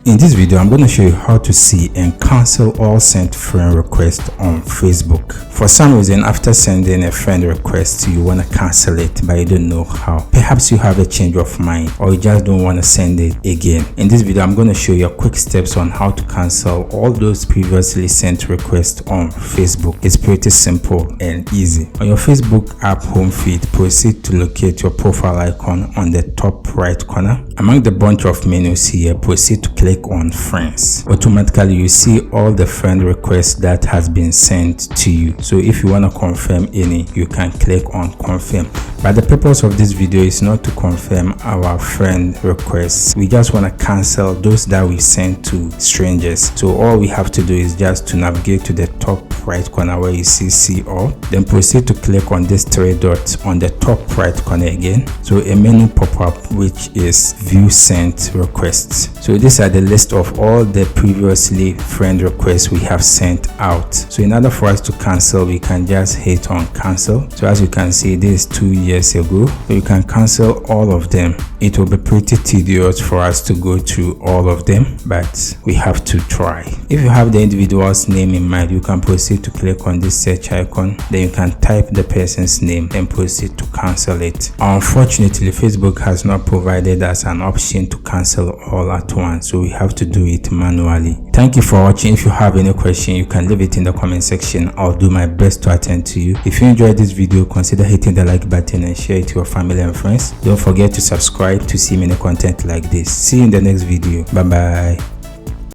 In this video, I'm going to show you how to see and cancel all sent friend requests on Facebook. For some reason, after sending a friend request, you want to cancel it, but you don't know how. Perhaps you have a change of mind or you just don't want to send it again. In this video, I'm going to show you quick steps on how to cancel all those previously sent requests on Facebook. It's pretty simple and easy. On your Facebook app home feed, proceed to locate your profile icon on the top right corner. Among the bunch of menus here, proceed to click on friends. Automatically you see all the friend requests that has been sent to you. So if you want to confirm any, you can click on confirm. But the purpose of this video is not to confirm our friend requests. We just want to cancel those that we sent to strangers. So all we have to do is just to navigate to the top right corner where you see all, then proceed to click on this three dots on the top right corner again. So a menu pop up which is view sent requests. So these are the list of all the previously friend requests we have sent out. So in order for us to cancel, we can just hit on cancel. So as you can see, this is 2 years ago. So you can cancel all of them. It will be pretty tedious for us to go through all of them, but we have to try. If you have the individual's name in mind, you can proceed to click on this search icon. Then you can type the person's name and proceed to cancel it. Unfortunately, Facebook has not provided us an option to cancel all at once, so we have to do it manually. Thank you for watching. If you have any question, you can leave it in the comment section. I'll do my best to attend to you. If you enjoyed this video, consider hitting the like button and share it to your family and friends. Don't forget to subscribe to see many content like this. See you in the next video. Bye bye.